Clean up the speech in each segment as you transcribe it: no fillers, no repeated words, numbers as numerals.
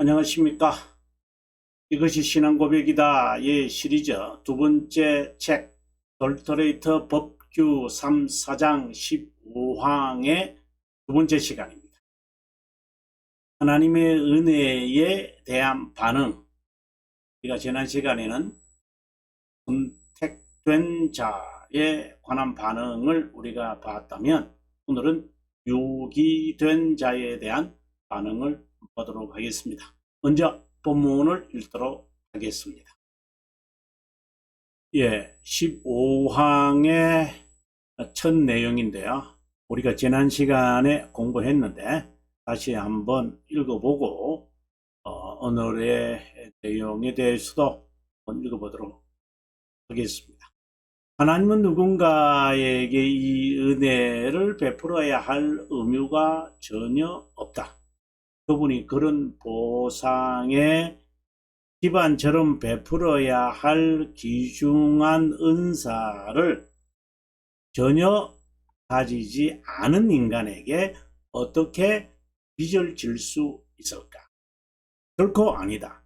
안녕하십니까. 이것이 신앙고백이다의 시리즈 두 번째 책 돌터레이터 법규 3, 4장 15항의 두 번째 시간입니다. 하나님의 은혜에 대한 반응. 우리가 지난 시간에는 선택된 자에 관한 반응을 우리가 봤다면 오늘은 유기된 자에 대한 반응을 보도록 하겠습니다. 먼저 본문을 읽도록 하겠습니다. 15항의 첫 내용인데요. 우리가 지난 시간에 공부했는데 다시 한번 읽어보고 오늘의 내용에 대해서도 한번 읽어보도록 하겠습니다. 하나님은 누군가에게 이 은혜를 베풀어야 할 의무가 전혀 없다. 그분이 그런 보상의 기반처럼 베풀어야 할 귀중한 은사를 전혀 가지지 않은 인간에게 어떻게 빚을 질 수 있을까? 결코 아니다.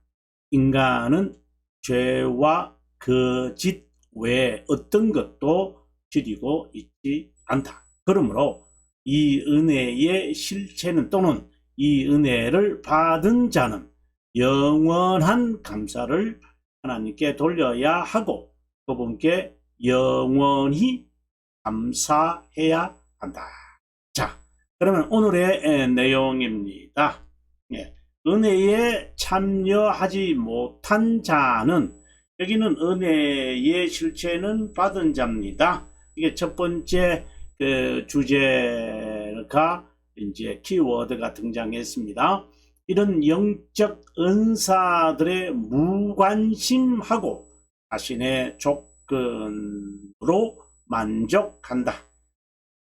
인간은 죄와 그 짓 외에 어떤 것도 지니고 있지 않다. 그러므로 이 은혜의 실체는 또는 이 은혜를 받은 자는 영원한 감사를 하나님께 돌려야 하고 그분께 영원히 감사해야 한다. 자, 그러면 오늘의 내용입니다. 은혜에 참여하지 못한 자는, 여기는 은혜의 실체는 받은 자입니다. 이게 첫 번째 주제가 이제 키워드가 등장했습니다. 이런 영적 은사들의 무관심하고 자신의 조건으로 만족한다.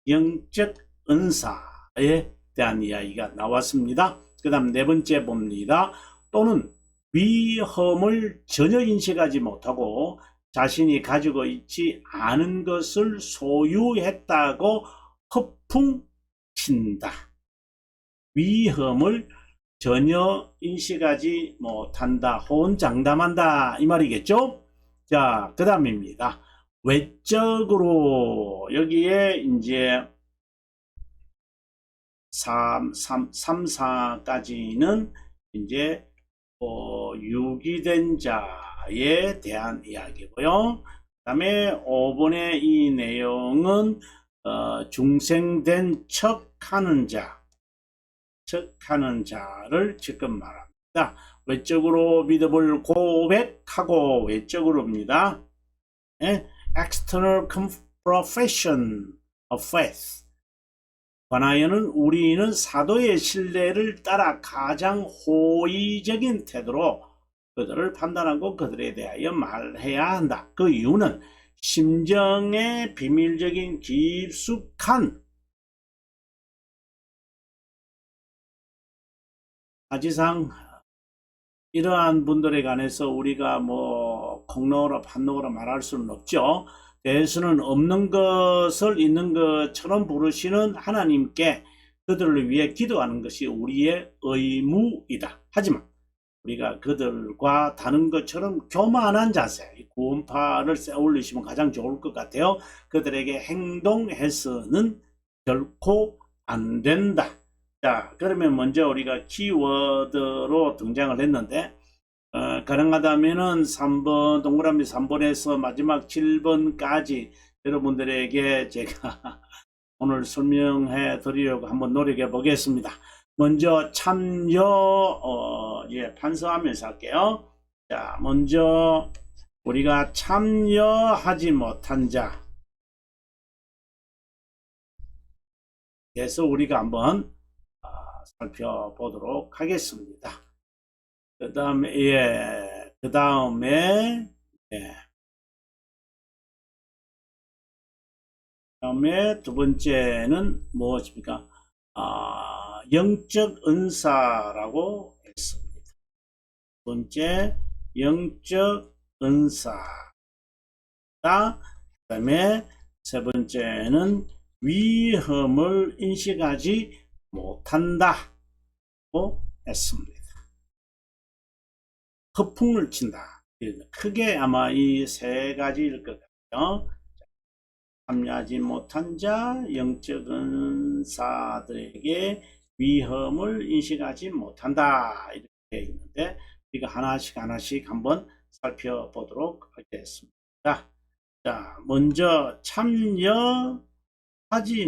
영적 은사에 대한 이야기가 나왔습니다. 그 다음 네 번째 봅니다. 또는 위험을 전혀 인식하지 못하고 자신이 가지고 있지 않은 것을 소유했다고 허풍 친다. 위험을 전혀 인식하지 못한다. 호언장담한다. 이 말이겠죠? 자, 그 다음입니다. 외적으로 여기에 이제 3, 4까지는 이제 유기된 자에 대한 이야기고요. 그 다음에 5번의 이 내용은 중생된 척하는 자를 지금 말합니다. 외적으로 믿음을 고백하고 외적으로입니다. External profession of faith. 관하여는 우리는 사도의 신뢰를 따라 가장 호의적인 태도로 그들을 판단하고 그들에 대하여 말해야 한다. 그 이유는 심정의 비밀적인 깊숙한 사실상 이러한 분들에 관해서 우리가 공로라 판로라 말할 수는 없죠. 대수는 없는 것을 있는 것처럼 부르시는 하나님께 그들을 위해 기도하는 것이 우리의 의무이다. 하지만 우리가 그들과 다른 것처럼 교만한 자세, 구원파를 올리시면 가장 좋을 것 같아요. 그들에게 행동해서는 결코 안 된다. 자, 그러면 먼저 우리가 키워드로 등장을 했는데 가능하다면은 3번, 동그라미 3번에서 마지막 7번까지 여러분들에게 제가 오늘 설명해 드리려고 한번 노력해 보겠습니다. 먼저 참여, 반성하면서 할게요. 자, 먼저 우리가 참여하지 못한 자. 그래서 우리가 한번 살펴보도록 하겠습니다. 그 다음에 두 번째는 무엇입니까? 영적 은사라고 했습니다. 두 번째, 영적 은사. 그 다음에 세 번째는 위험을 인식하지 못한다고 했습니다. 허풍을 친다. 크게 아마 이 세 가지일 것 같아요. 참여하지 못한 자, 영적 은사들에게 위험을 인식하지 못한다. 이렇게 있는데 우리가 하나씩 한번 살펴보도록 하겠습니다. 자, 먼저 참여하지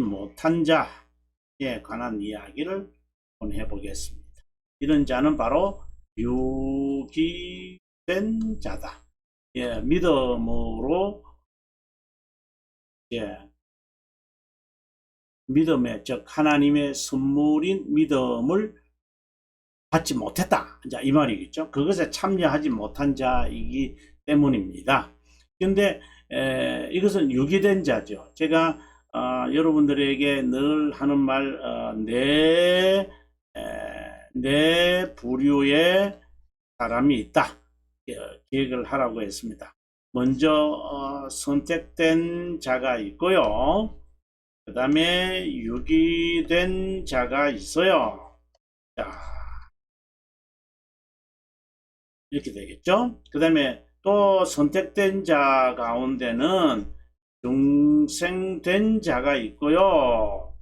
못한 자에 관한 이야기를 한번 해보겠습니다. 이런 자는 바로 유기된 자다. 예, 믿음으로 믿음의 즉 하나님의 선물인 믿음을 받지 못했다. 이 말이겠죠. 그것에 참여하지 못한 자이기 때문입니다. 그런데 이것은 유기된 자죠. 제가 여러분들에게 늘 하는 말, 네 부류의 사람이 있다. 기획을 하라고 했습니다. 먼저 선택된 자가 있고요. 그 다음에 유기된 자가 있어요. 자, 이렇게 되겠죠. 그 다음에 또 선택된 자 가운데는 중생된 자가 있고요.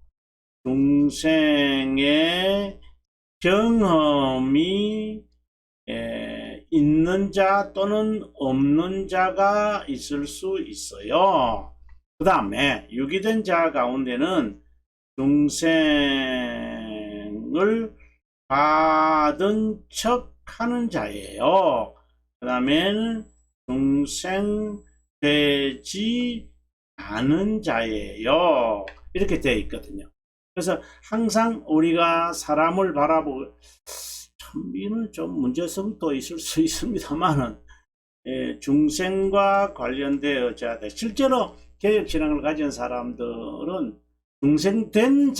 중생의 경험이 있는 자 또는 없는 자가 있을 수 있어요. 그 다음에 유기된 자 가운데는 중생을 받은 척 하는 자예요. 그 다음에는 중생 되지 않은 자예요. 이렇게 되어 있거든요. 그래서 항상 우리가 사람을 바라보고 참이는 좀 문제성도 있을 수 있습니다만은 중생과 관련되어져야 돼. 실제로 개혁신앙을 가진 사람들은 중생된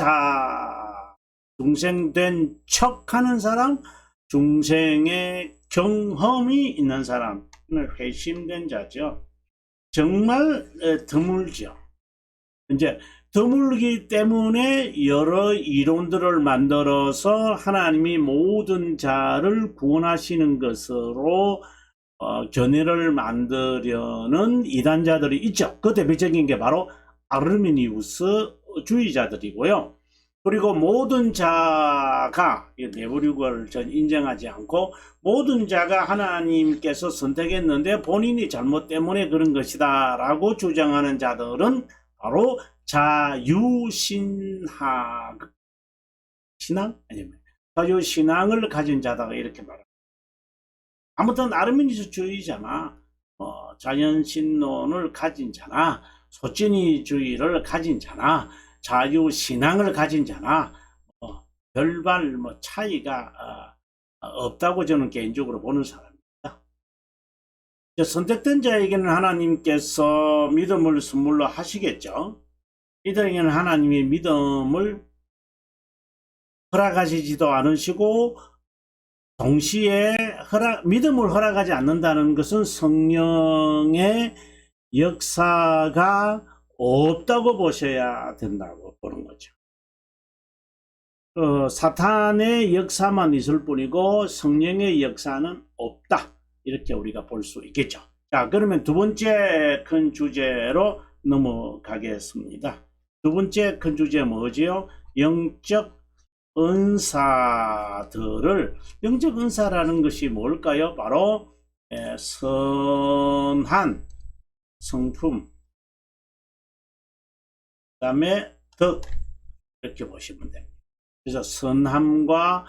척하는 사람, 중생의 경험이 있는 사람은 회심된 자죠. 정말 드물죠. 이제 드물기 때문에 여러 이론들을 만들어서 하나님이 모든 자를 구원하시는 것으로 견해를 만들려는 이단자들이 있죠. 그 대표적인 게 바로 아르미니우스 주의자들이고요. 그리고 모든 자가 네부륙을 전 인정하지 않고 모든 자가 하나님께서 선택했는데 본인이 잘못 때문에 그런 것이다 라고 주장하는 자들은 바로 자유신앙 아니면 자유신앙을 가진 자다 이렇게 말합니다. 아무튼 아르미니스주의자나 자연신론을 가진 자나 소진이주의를 가진 자나 자유신앙을 가진 자나 별반 차이가 없다고 저는 개인적으로 보는 사람입니다. 선택된 자에게는 하나님께서 믿음을 선물로 하시겠죠. 이들에게는 하나님이 믿음을 허락하시지도 않으시고 동시에 믿음을 허락하지 않는다는 것은 성령의 역사가 없다고 보셔야 된다고 보는 거죠. 사탄의 역사만 있을 뿐이고 성령의 역사는 없다. 이렇게 우리가 볼 수 있겠죠. 자, 그러면 두 번째 큰 주제로 넘어가겠습니다. 두 번째 큰 주제 뭐지요? 영적 은사라는 것이 뭘까요? 바로 선한 성품, 그 다음에 덕, 이렇게 보시면 됩니다. 그래서 선함과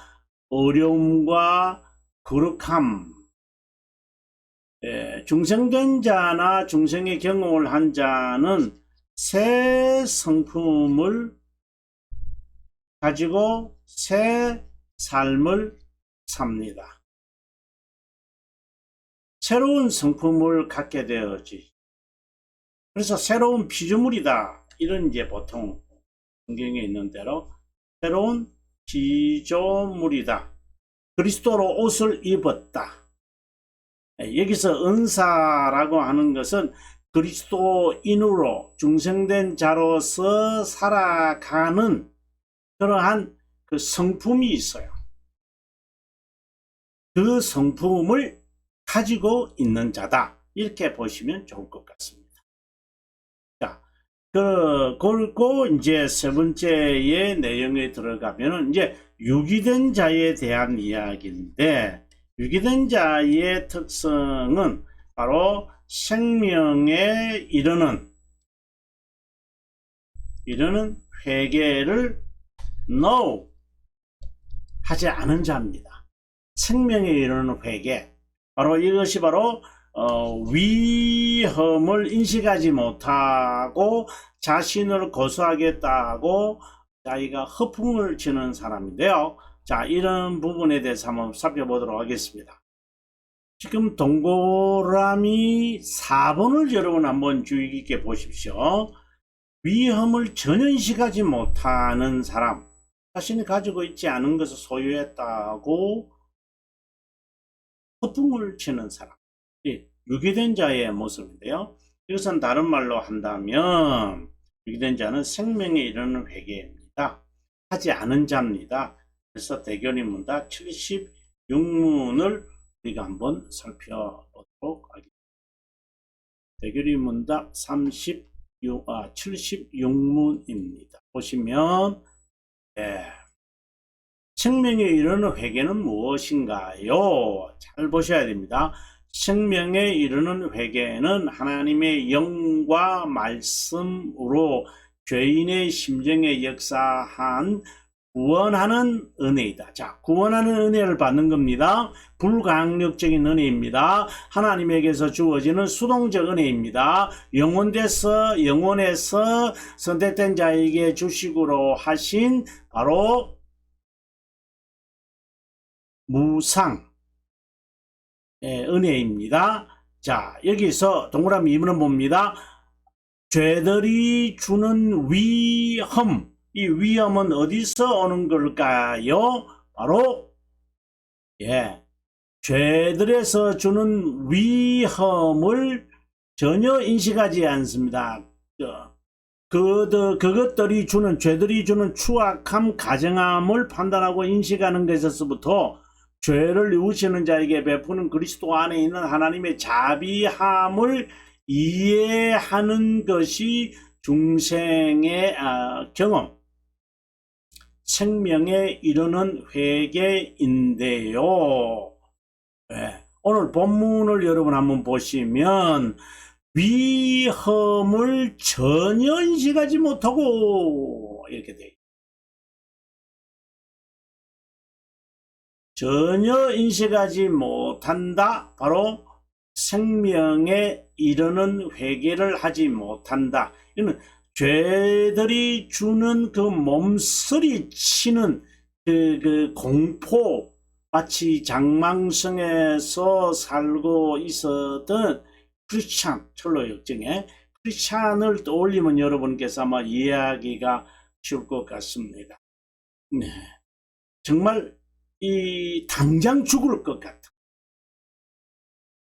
어려움과 거룩함, 중생된 자나 중생의 경험을 한 자는 새 성품을 가지고 새 삶을 삽니다. 새로운 성품을 갖게 되어지. 그래서 새로운 피조물이다. 이런 이제 보통 성경에 있는 대로 새로운 피조물이다. 그리스도로 옷을 입었다. 여기서 은사라고 하는 것은 그리스도인으로 중생된 자로서 살아가는 그러한 그 성품이 있어요. 그 성품을 가지고 있는 자다. 이렇게 보시면 좋을 것 같습니다. 자, 그리고 이제 세 번째의 내용에 들어가면은 이제 유기된 자에 대한 이야기인데, 유기된 자의 특성은 바로 생명에 이르는 회개를 no 하지 않은 자입니다. 생명에 이르는 회개, 바로 이것이 바로 위험을 인식하지 못하고 자신을 고소하겠다고 자기가 허풍을 치는 사람인데요. 자, 이런 부분에 대해서 한번 살펴보도록 하겠습니다. 지금 동그라미 4번을 여러분 한번 주의 깊게 보십시오. 위험을 전혀 인식하지 못하는 사람, 자신이 가지고 있지 않은 것을 소유했다고 허풍을 치는 사람, 유기된 자의 모습인데요. 이것은 다른 말로 한다면 유기된 자는 생명에 이르는 회개입니다. 하지 않은 자입니다. 그래서 대결인문답 76문을 우리가 한번 살펴보도록 하겠습니다. 대결인문답 76문입니다. 보시면 생명에 이르는 회개는 무엇인가요? 잘 보셔야 됩니다. 생명에 이르는 회개는 하나님의 영과 말씀으로 죄인의 심정에 역사한 구원하는 은혜이다. 자, 구원하는 은혜를 받는 겁니다. 불강력적인 은혜입니다. 하나님에게서 주어지는 수동적 은혜입니다. 영원에서 선택된 자에게 주식으로 하신 바로 무상 은혜입니다. 자, 여기서 동그라미 2번은 봅니다. 죄들이 주는 위험, 이 위험은 어디서 오는 걸까요? 바로 죄들에서 주는 위험을 전혀 인식하지 않습니다. 그것들이 주는, 죄들이 주는 추악함, 가정함을 판단하고 인식하는 것에서부터 죄를 이으시는 자에게 베푸는 그리스도 안에 있는 하나님의 자비함을 이해하는 것이 중생의 경험, 생명에 이르는 회개인데요. 오늘 본문을 여러분 한번 보시면 위험을 전혀 인식하지 못하고 이렇게 돼요. 전혀 인식하지 못한다. 바로 생명에 이르는 회개를 하지 못한다. 이는 죄들이 주는 그 몸서리치는 그 공포, 마치 장망성에서 살고 있었던 크리스찬, 철로 역정에 크리스찬을 떠올리면 여러분께서 아마 이해하기가 쉬울 것 같습니다. 네, 정말 당장 죽을 것 같은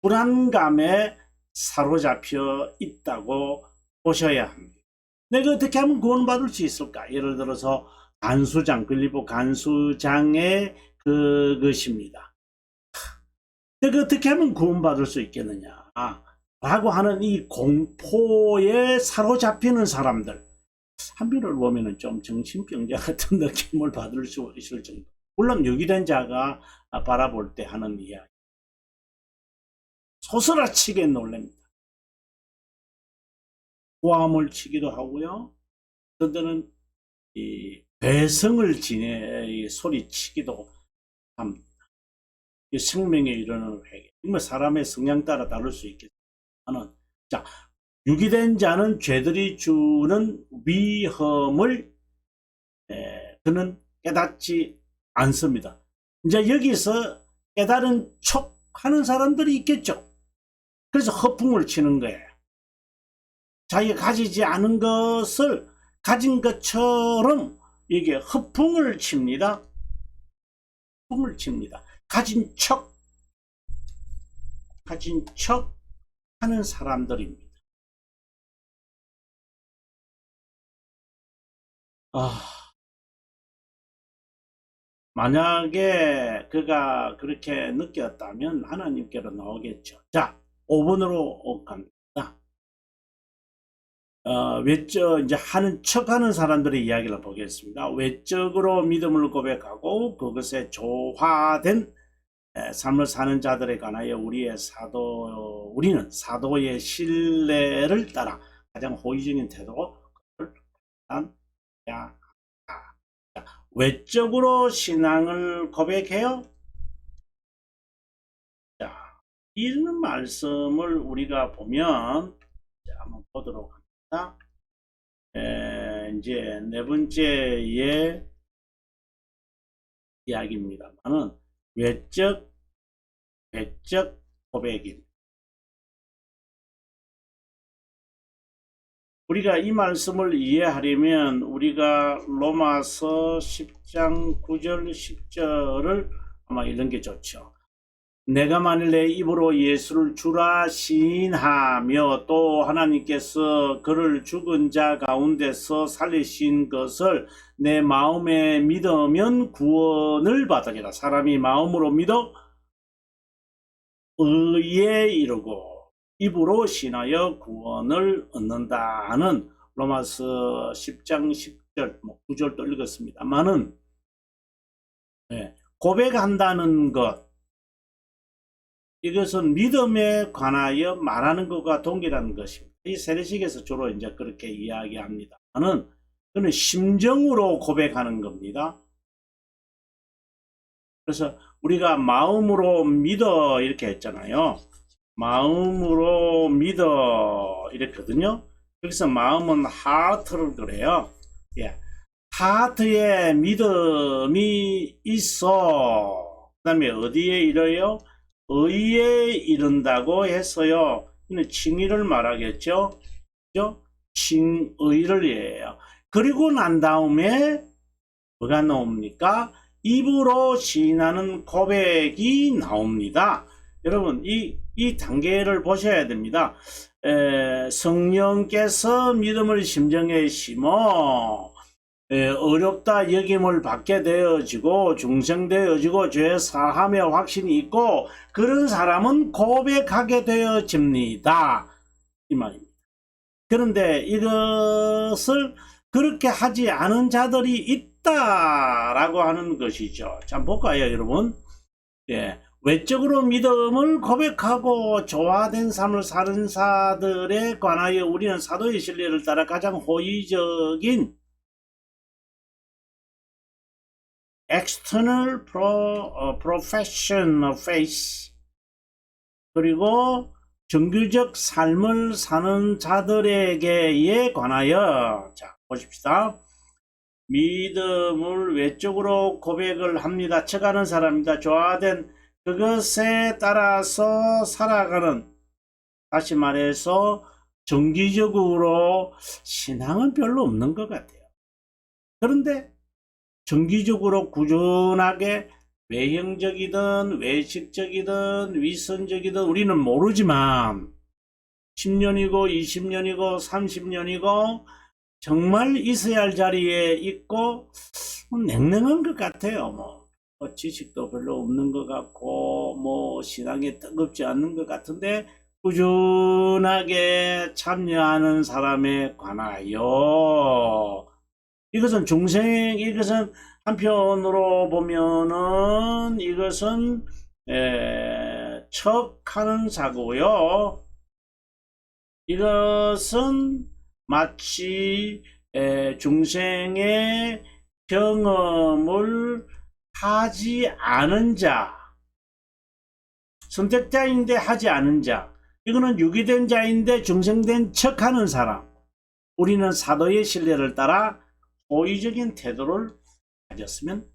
불안감에 사로잡혀 있다고 보셔야 합니다. 내가 어떻게 하면 구원받을 수 있을까? 예를 들어서 간수장, 빌립보 간수장의 그것입니다. 내가 어떻게 하면 구원받을 수 있겠느냐? 라고 하는 이 공포에 사로잡히는 사람들, 한편으로 보면은 좀 정신병자 같은 느낌을 받을 수 있을 정도. 물론 유기된 자가 바라볼 때 하는 이야기. 소스라치게 놀랍니다. 고함을 치기도 하고요. 그들은 이 배성을 소리치기도 합니다. 이 생명에 이르는 회개. 정말 사람의 성향 따라 다를 수 있겠지만, 자, 유기된 자는 죄들이 주는 위험을 그는 깨닫지 않습니다. 이제 여기서 깨달은 척 하는 사람들이 있겠죠. 그래서 허풍을 치는 거예요. 자기가 가지지 않은 것을 가진 것처럼 이게 허풍을 칩니다. 허풍을 칩니다. 가진 척 하는 사람들입니다. 만약에 그가 그렇게 느꼈다면 하나님께로 나오겠죠. 자, 5번으로 갑니다. 외적, 이제 하는 척 하는 사람들의 이야기를 보겠습니다. 외적으로 믿음을 고백하고 그것에 조화된 삶을 사는 자들에 관하여 우리는 사도의 신뢰를 따라 가장 호의적인 태도로 그것을 판단해야 한다. 외적으로 신앙을 고백해요. 자, 이런 말씀을 우리가 보면 한번 보도록 합니다. 이제 네 번째의 이야기입니다만은 외적 고백입니다. 우리가 이 말씀을 이해하려면 우리가 로마서 10장 9절 10절을 아마 읽는 게 좋죠. 내가 만일 내 입으로 예수를 주라 시인하며 또 하나님께서 그를 죽은 자 가운데서 살리신 것을 내 마음에 믿으면 구원을 받으리라. 사람이 마음으로 믿어 의에 이르고 입으로 신하여 구원을 얻는다 하는 로마서 10장 10절 9절도 읽었습니다만은 고백한다는 것, 이것은 믿음에 관하여 말하는 것과 동일한 것입니다. 이 세례식에서 주로 이제 그렇게 이야기합니다만은 그는 심정으로 고백하는 겁니다. 그래서 우리가 마음으로 믿어 이렇게 했잖아요. 마음으로 믿어 이랬거든요. 여기서 마음은 하트를 그래요. 하트에 믿음이 있어. 그 다음에 어디에 이르요? 의에 이른다고 해서요. 이는 칭의를 말하겠죠. 그죠? 칭의를 이해해요. 그리고 난 다음에 뭐가 나옵니까? 입으로 시인하는 고백이 나옵니다. 여러분 이 단계를 보셔야 됩니다. 성령께서 믿음을 심정에 심어 어렵다 여김을 받게 되어지고 중생되어지고 죄 사함의 확신이 있고 그런 사람은 고백하게 되어집니다. 이 말입니다. 그런데 이것을 그렇게 하지 않은 자들이 있다라고 하는 것이죠. 자, 볼까요, 여러분? 외적으로 믿음을 고백하고 조화된 삶을 사는 자들에 관하여 우리는 사도의 신뢰를 따라 가장 호의적인 external profession of faith 그리고 정규적 삶을 사는 자들에게에 관하여 자 보십시다. 믿음을 외적으로 고백을 합니다. 척하는 사람입니다. 조화된 그것에 따라서 살아가는, 다시 말해서 정기적으로 신앙은 별로 없는 것 같아요. 그런데 정기적으로 꾸준하게 외형적이든 외식적이든 위선적이든 우리는 모르지만 10년이고 20년이고 30년이고 정말 있어야 할 자리에 있고 냉랭한 것 같아요. 지식도 별로 없는 것 같고 신앙에 뜨겁지 않는 것 같은데 꾸준하게 참여하는 사람에 관하여 이것은 이것은 한편으로 보면은 이것은 척하는 사고요. 이것은 마치 중생의 경험을 하지 않은 자, 선택자인데 하지 않은 자, 이거는 유기된 자인데 중생된 척하는 사람. 우리는 사도의 신뢰를 따라 호의적인 태도를 가졌으면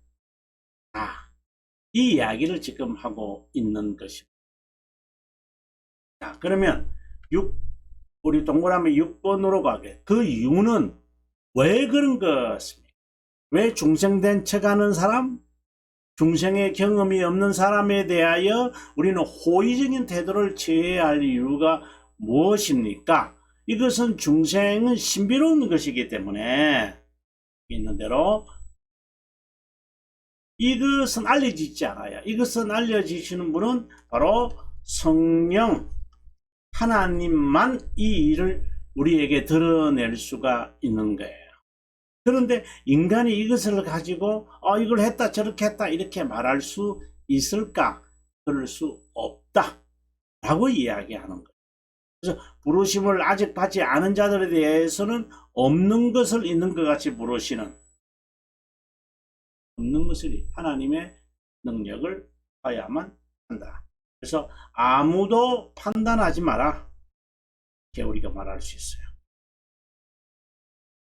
이 이야기를 지금 하고 있는 것입니다. 자, 그러면 우리 동그라미 6번으로 가게. 그 이유는 왜 그런 것입니까? 왜 중생된 척하는 사람, 중생의 경험이 없는 사람에 대하여 우리는 호의적인 태도를 취해야 할 이유가 무엇입니까? 이것은 중생은 신비로운 것이기 때문에 있는 대로 이것은 알려지지 않아요. 이것은 알려지시는 분은 바로 성령 하나님만 이 일을 우리에게 드러낼 수가 있는 거예요. 그런데 인간이 이것을 가지고 이걸 했다 저렇게 했다 이렇게 말할 수 있을까? 그럴 수 없다 라고 이야기하는 거예요. 그래서 부르심을 아직 받지 않은 자들에 대해서는 없는 것을 있는 것 같이 부르시는, 없는 것을 하나님의 능력을 봐야만 한다. 그래서 아무도 판단하지 마라 이렇게 우리가 말할 수 있어요.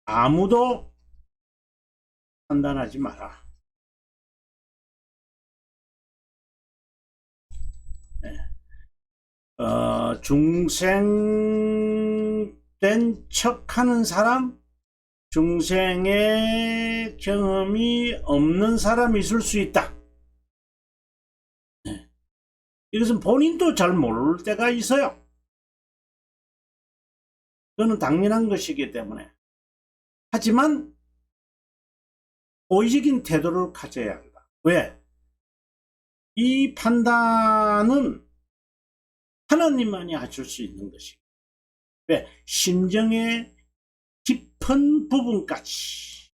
아무도 판단하지 마라. 네. 중생된 척하는 사람, 중생의 경험이 없는 사람이 있을 수 있다. 네. 이것은 본인도 잘 모를 때가 있어요. 그거는 당연한 것이기 때문에. 하지만 호의적인 태도를 가져야 한다. 왜? 이 판단은 하나님만이 하실 수 있는 것이고, 왜? 심정의 깊은 부분까지,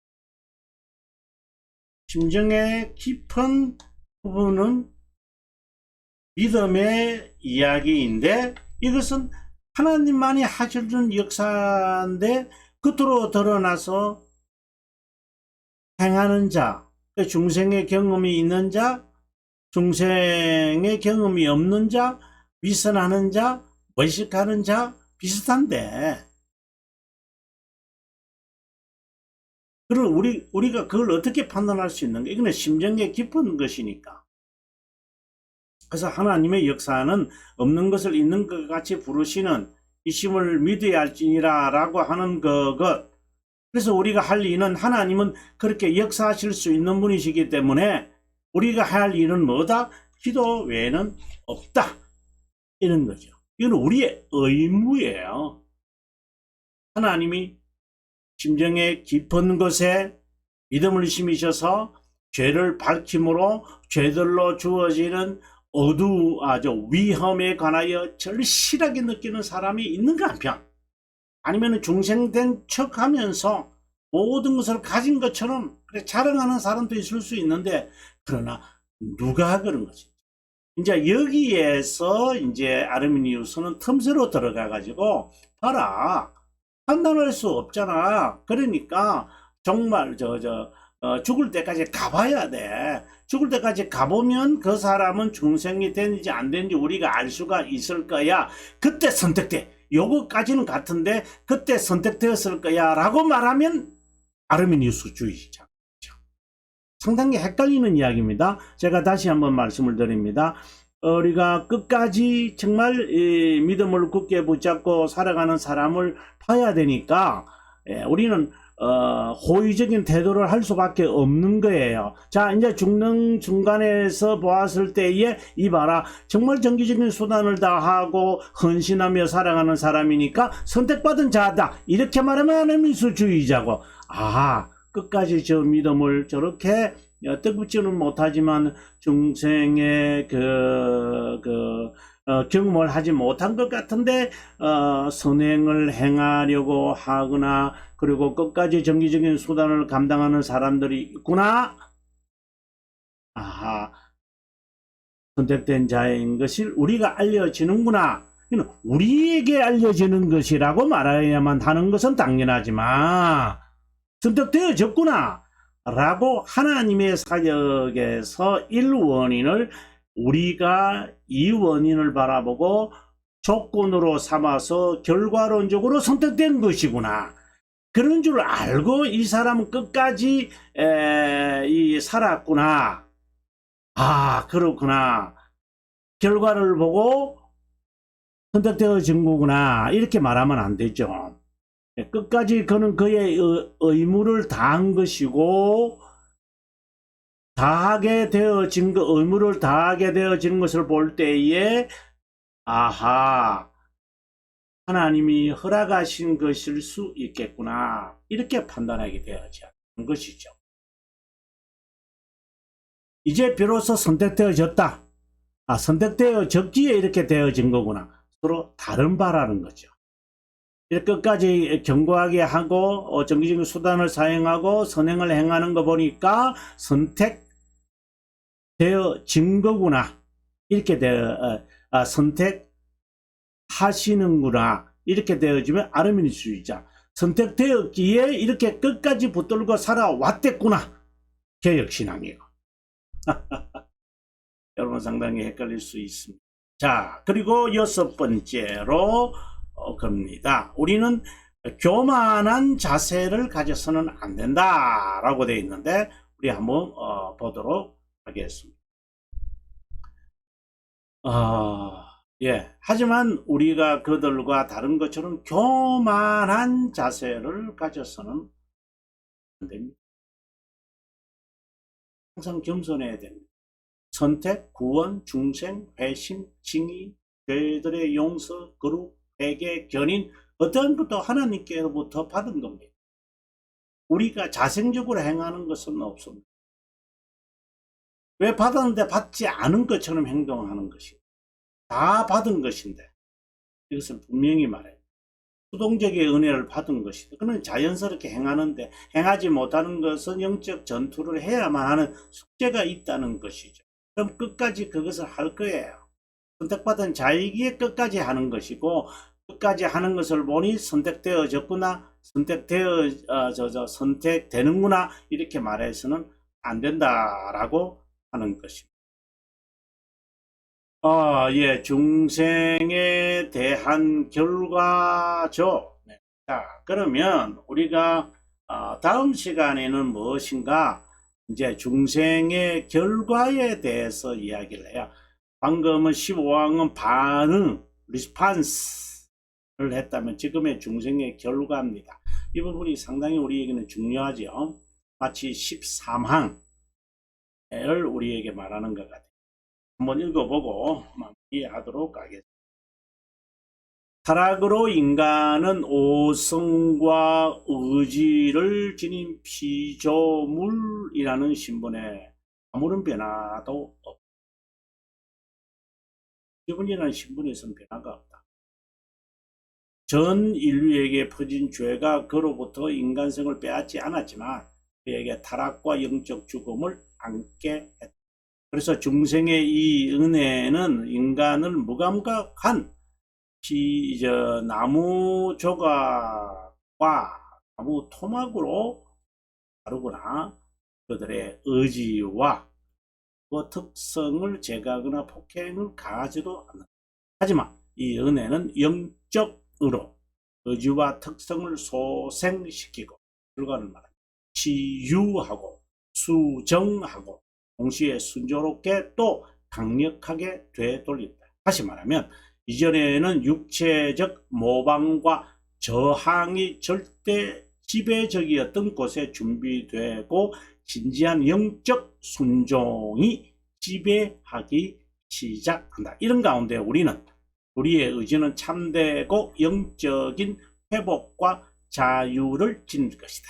심정의 깊은 부분은 믿음의 이야기인데 이것은 하나님만이 하시는 역사인데 겉으로 드러나서 행하는 자, 중생의 경험이 있는 자, 중생의 경험이 없는 자, 위선하는 자, 외식하는 자 비슷한데, 그럼 우리가 그걸 어떻게 판단할 수 있는가? 이거는 심정의 깊은 것이니까. 그래서 하나님의 역사는 없는 것을 있는 것 같이 부르시는 이심을 믿어야 할지니라 라고 하는 그것. 그래서 우리가 할 일은, 하나님은 그렇게 역사하실 수 있는 분이시기 때문에 우리가 할 일은 뭐다? 기도 외에는 없다. 이런 거죠. 이건 우리의 의무예요. 하나님이 심정의 깊은 곳에 믿음을 심으셔서 죄를 밝힘으로 죄들로 주어지는 아주 위험에 관하여 절실하게 느끼는 사람이 있는가 한편, 아니면 중생된 척 하면서 모든 것을 가진 것처럼 자랑하는 사람도 있을 수 있는데, 그러나 누가 그런 거지? 이제 여기에서 이제 아르미니우스는 틈새로 들어가 가지고, 봐라, 판단할 수 없잖아. 그러니까 정말 죽을 때까지 가봐야 돼. 죽을 때까지 가보면 그 사람은 중생이 되는지 안 되는지 우리가 알 수가 있을 거야. 그때 선택돼. 요거까지는 같은데 그때 선택되었을 거야 라고 말하면 아르미니우스주의자. 상당히 헷갈리는 이야기입니다. 제가 다시 한번 말씀을 드립니다. 우리가 끝까지 정말 믿음을 굳게 붙잡고 살아가는 사람을 봐야 되니까 우리는 호의적인 태도를 할 수밖에 없는 거예요. 자, 이제 죽는 중간에서 보았을 때에 이봐라, 정말 정기적인 수단을 다하고 헌신하며 살아가는 사람이니까 선택받은 자다, 이렇게 말하면 민수주의자고, 끝까지 저 믿음을 저렇게 뜻붙지는 못하지만 중생의 경험을 하지 못한 것 같은데 선행을 행하려고 하거나 그리고 끝까지 정기적인 수단을 감당하는 사람들이 있구나. 선택된 자인 것을 우리가 알려지는구나. 우리에게 알려지는 것이라고 말해야만 하는 것은 당연하지만, 선택되어졌구나 라고 하나님의 사역에서 1원인을 우리가 2원인을 바라보고 조건으로 삼아서 결과론적으로 선택된 것이구나, 그런 줄 알고 이 사람은 끝까지 살았구나. 그렇구나. 결과를 보고 선택되어진 거구나, 이렇게 말하면 안 되죠. 끝까지 그는 그의 의무를 다한 것이고, 의무를 다하게 되어진 것을 볼 때에 하나님이 허락하신 것일 수 있겠구나, 이렇게 판단하게 되어지는 것이죠. 이제 비로소 선택되어졌다. 선택되어졌기에 이렇게 되어진 거구나. 서로 다른 바라는 거죠. 이렇게 끝까지 견고하게 하고 정기적인 수단을 사용하고 선행을 행하는 거 보니까 선택되어진 거구나. 이렇게 선택하시는구나. 이렇게 되어지면 아르미니주의자. 선택되었기에 이렇게 끝까지 붙들고 살아왔댔구나. 개혁신앙이고. 여러분 상당히 헷갈릴 수 있습니다. 자, 그리고 6번째로 겁니다. 우리는 교만한 자세를 가져서는 안 된다 라고 되어 있는데 우리 한번 보도록 하겠습니다. 하지만 우리가 그들과 다른 것처럼 교만한 자세를 가져서는 안 됩니다. 항상 겸손해야 됩니다. 선택, 구원, 중생, 회심, 칭의, 죄들의 용서, 거룩, 회개, 견인, 어떠한 것도 하나님께로부터 받은 겁니다. 우리가 자생적으로 행하는 것은 없습니다. 왜 받았는데 받지 않은 것처럼 행동하는 것입니다. 다 받은 것인데 이것을 분명히 말해요. 수동적인 은혜를 받은 것이다. 그는 자연스럽게 행하는데 행하지 못하는 것은 영적 전투를 해야만 하는 숙제가 있다는 것이죠. 그럼 끝까지 그것을 할 거예요. 선택받은 자이기에 끝까지 하는 것이고 끝까지 하는 것을 보니 선택되어졌구나, 선택되는구나 이렇게 말해서는 안 된다라고 하는 것입니다. 중생에 대한 결과죠. 자, 그러면 우리가 다음 시간에는 무엇인가 이제 중생의 결과에 대해서 이야기를 해요. 방금은 15항은 반응, 리스판스를 했다면 지금의 중생의 결과입니다. 이 부분이 상당히 우리에게는 중요하죠. 마치 13항을 우리에게 말하는 것 같아요. 한번 읽어보고 마무리하도록 하겠습니다. 타락으로 인간은 오성과 의지를 지닌 피조물이라는 신분에 아무런 변화도 없다. 피조물이라는 신분에서는 변화가 없다. 전 인류에게 퍼진 죄가 그로부터 인간성을 빼앗지 않았지만 그에게 타락과 영적 죽음을 안게 했다. 그래서 중생의 이 은혜는 인간을 무감각한 나무 조각과 나무 토막으로 다루거나 그들의 의지와 그 특성을 제거하거나 폭행을 가하지도 않는다. 하지만 이 은혜는 영적으로 의지와 특성을 소생시키고 결과를 말합니다. 치유하고 수정하고 동시에 순조롭게 또 강력하게 되돌린다. 다시 말하면 이전에는 육체적 모방과 저항이 절대 지배적이었던 곳에 준비되고 진지한 영적 순종이 지배하기 시작한다. 이런 가운데 우리의 의지는 참되고 영적인 회복과 자유를 지닐 것이다.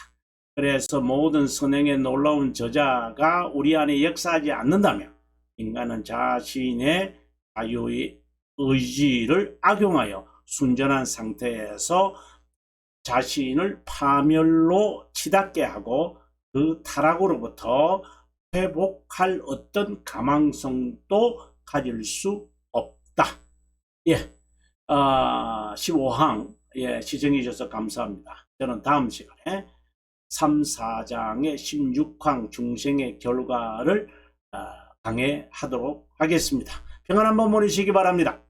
그래서 모든 선행의 놀라운 저자가 우리 안에 역사하지 않는다면 인간은 자신의 자유의 의지를 악용하여 순전한 상태에서 자신을 파멸로 치닫게 하고 그 타락으로부터 회복할 어떤 가망성도 가질 수 없다. 15항 시청해 주셔서 감사합니다. 저는 다음 시간에 3, 4장의 16항 중생의 결과를 강해하도록 하겠습니다. 평안 한번 보내시기 바랍니다.